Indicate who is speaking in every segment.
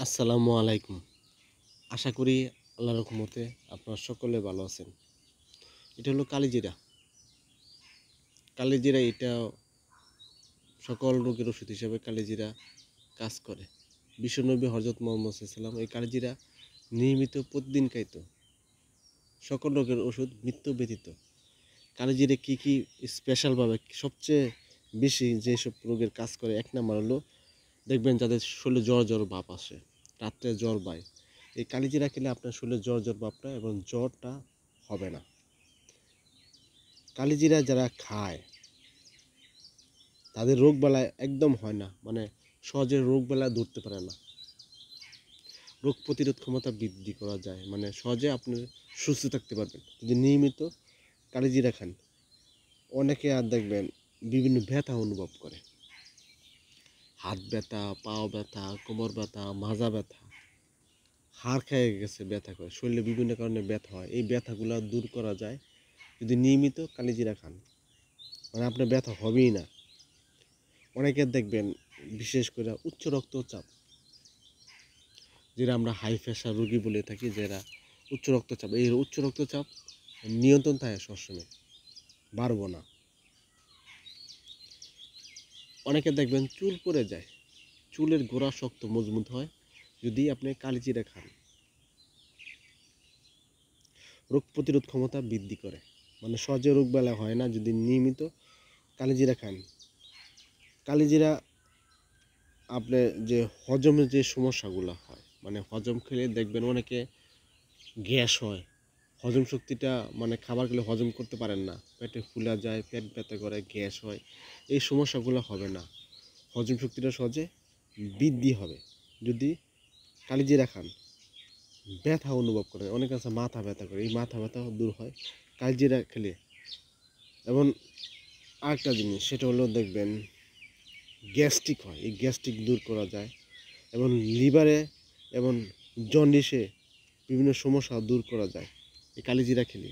Speaker 1: আসসালামু আলাইকুম। আশা করি আল্লাহর রহমতে আপনারা সকলে ভালো আছেন। এটা হলো কালিজিরা। কালিজিরা এটা সকল রোগের ওষুধ হিসেবে কালিজিরা কাজ করে। বিশ্বনবী হযরত মুহাম্মদ সাল্লাল্লাহু আলাইহি এই কালিজিরা নিয়মিত প্রতিদিন খাইত। সকল রোগের ওষুধ মৃত্যু ব্যতীত। কালিজিরা কি স্পেশালভাবে সবচেয়ে বেশি যেসব রোগের কাজ করে ১ নাম্বার হলো দেখবেন যাদের শরীরে জ্বর ভাব আসে, রাত্রে জ্বর বায়। এই কালিজিরা খেলে আপনার শরীরে জ্বর ভাবটা এবং জ্বরটা হবে না। কালিজিরা যারা খায় তাদের রোগবালাই একদম হয় না, মানে সহজে রোগবালাই ধরতে পারে না। রোগ প্রতিরোধ ক্ষমতা বৃদ্ধি করা যায়, মানে সহজে আপনি সুস্থ থাকতে পারবেন যদি নিয়মিত কালিজিরা খান। অনেকে আর দেখবেন বিভিন্ন ব্যথা অনুভব করে, হাত ব্যথা, পাও ব্যথা, কোমর ব্যথা, মাজা ব্যথা, হাড় খেয়ে গেছে ব্যথা করে, শরীরে বিভিন্ন কারণে ব্যথা হয়। এই ব্যথাগুলো দূর করা যায় যদি নিয়মিত কালিজিরা খান, মানে আপনার ব্যথা হবেই না। অনেকের দেখবেন বিশেষ করে উচ্চ রক্তচাপ, যেটা আমরা হাই প্রেশার রোগী বলে থাকি, যারা উচ্চ রক্তচাপ, এই উচ্চ রক্তচাপ নিয়ন্ত্রণ থাকে সবসময়, বাড়বো না। অনেকে দেখবেন চুল পড়ে যায়, চুলের গোড়া শক্ত মজবুত হয় যদি আপনি কালিজিরা খান। রোগ প্রতিরোধ ক্ষমতা বৃদ্ধি করে, মানে সহজে রোগ বেলা হয় না যদি নিয়মিত কালিজিরা খান। কালিজিরা আপনার যে হজমের যে সমস্যাগুলো হয়, মানে হজম খেলে দেখবেন অনেকে গ্যাস হয়, হজম শক্তিটা, মানে খাবার খেলে হজম করতে পারেন না, পেটে ফুলা যায়, পেট ব্যথা করে, গ্যাস হয়। এই সমস্যাগুলো হবে না, হজম শক্তিটা সহজে বৃদ্ধি হবে যদি কালিজিরা খান। ব্যথা অনুভব করে, অনেক আছে মাথা ব্যথা করে, এই মাথা ব্যথা দূর হয় কালিজিরা খেলে। এবং আরেকটা জিনিস সেটা হলো দেখবেন গ্যাস্ট্রিক হয়, এই গ্যাস্ট্রিক দূর করা যায়। এবং লিভারে এবং জন্ডিসে বিভিন্ন সমস্যা দূর করা যায় এই কালিজিরা খেলে।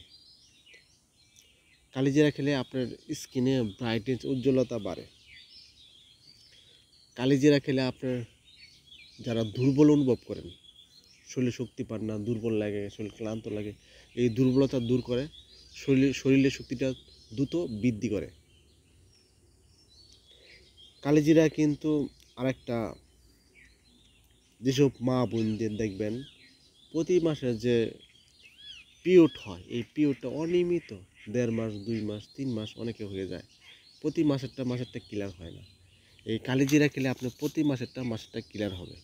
Speaker 1: কালিজিরা খেলে আপনার স্কিনে ব্রাইটনেস, উজ্জ্বলতা বাড়ে। কালিজিরা খেলে আপনার যারা দুর্বল অনুভব করেন, শরীরে শক্তি পান না, দুর্বল লাগে, শরীর ক্লান্ত লাগে, এই দুর্বলতা দূর করে, শরীরের শক্তিটা দ্রুত বৃদ্ধি করে। কালিজিরা কিন্তু আরেকটা, যেসব মা বোনদের দেখবেন প্রতি মাসে যে পিরিয়ড হয়, এই পিরিয়ডটা অনিয়মিত ১.৫ মাস, ২ মাস, ৩ মাস অনেকে হয়ে যায়, প্রতি মাসেরটা ক্লিয়ার হয় না। এই কালিজিরা খেলে আপনার প্রতি মাসেরটা ক্লিয়ার হবে।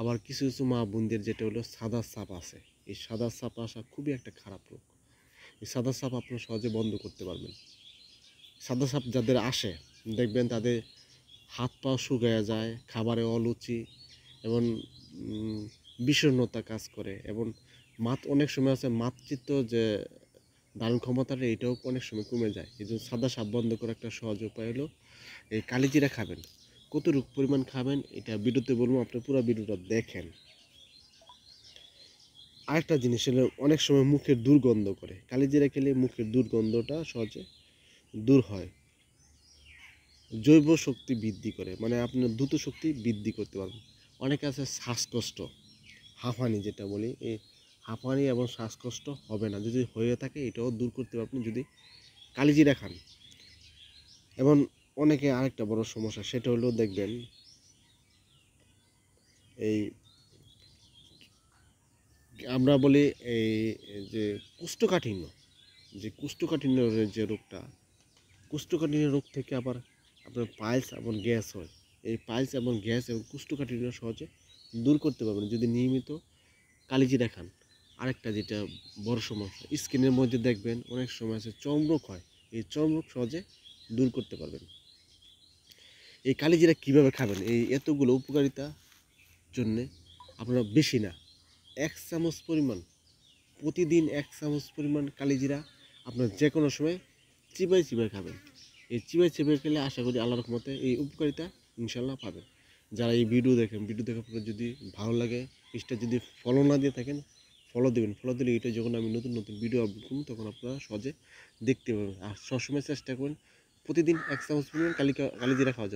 Speaker 1: আবার কিছু মা বোনদের যেটা হলো সাদা সাপ আছে, এই সাদা সাপ আসা খুবই একটা খারাপ রোগ। এই সাদা সাপ আপনি সহজে বন্ধ করতে পারবেন। সাদা সাপ যাদের আসে দেখবেন তাদের হাত পা শুকিয়ে যায়, খাবারে অরুচি এবং বিষণ্ণতা কাজ করে, এবং অনেক সময় আছে মাতৃত্ব যে ধারণ ক্ষমতাটা, এটাও অনেক সময় কমে যায়। এই জন্য সাদা সাপ বন্ধ করার একটা সহজ উপায় হলো এই কালিজিরা খাবেন। কতটুকু পরিমাণ খাবেন এটা ভিডিওতে বলবো, আপনি পুরো ভিডিওটা দেখেন। আরেকটা জিনিস হলো অনেক সময় মুখের দুর্গন্ধ করে, কালিজিরা খেলে মুখের দুর্গন্ধটা সহজে দূর হয়। জৈব শক্তি বৃদ্ধি করে, মানে আপনার দ্রুত শক্তি বৃদ্ধি করতে পারবেন। অনেকে আছে শ্বাসকষ্ট, হাঁফানি যেটা বলি, এই হাঁফানি এবং শ্বাসকষ্ট হবে না, যদি হয়ে থাকে এটাও দূর করতে পারবেন যদি কালিজিরা খান। এবং অনেকে আরেকটা বড় সমস্যা সেটা হলো দেখবেন এই আমরা বলি এই যে কোষ্ঠকাঠিন্য, যে কোষ্ঠকাঠিন্যের যে রোগটা, কোষ্ঠকাঠিন্য রোগ থেকে আবার আপনার পাইলস এবং গ্যাস হয়। এই পাইলস এবং গ্যাস এবং কোষ্ঠকাঠিন্য সহজে দূর করতে পারবেন যদি নিয়মিত কালিজিরা খান। আরেকটা যেটা বড় সমস্যা, স্কিনের মধ্যে দেখবেন অনেক সময় আছে চর্মরোগ হয়, এই চর্মরোগ সহজে দূর করতে পারবেন। এই কালিজিরা কীভাবে খাবেন, এই এতগুলো উপকারিতার জন্যে আপনারা বেশি না, ১ চামচ পরিমাণ, প্রতিদিন ১ চামচ পরিমাণ কালিজিরা আপনার যে কোনো সময় চিবাই খাবেন। এই চিবাই খেলে আশা করি আল্লাহর রহমতে এই উপকারিতা ইনশাল্লাহ পাবেন। যারা এই ভিডিও দেখেন, ভিডিও দেখার পরে যদি ভালো লাগে, পেজটা যদি ফলো না দিয়ে থাকেন ফলো দেবেন। ফলো দিলে এটা যখন আমি নতুন ভিডিও আপলোড করব তখন আপনারা সহজে দেখতে পাবেন। আর সবসময় চেষ্টা করবেন প্রতিদিন ১ চামচ পরিমাণ কালিজিরা খাওয়ার জন্য।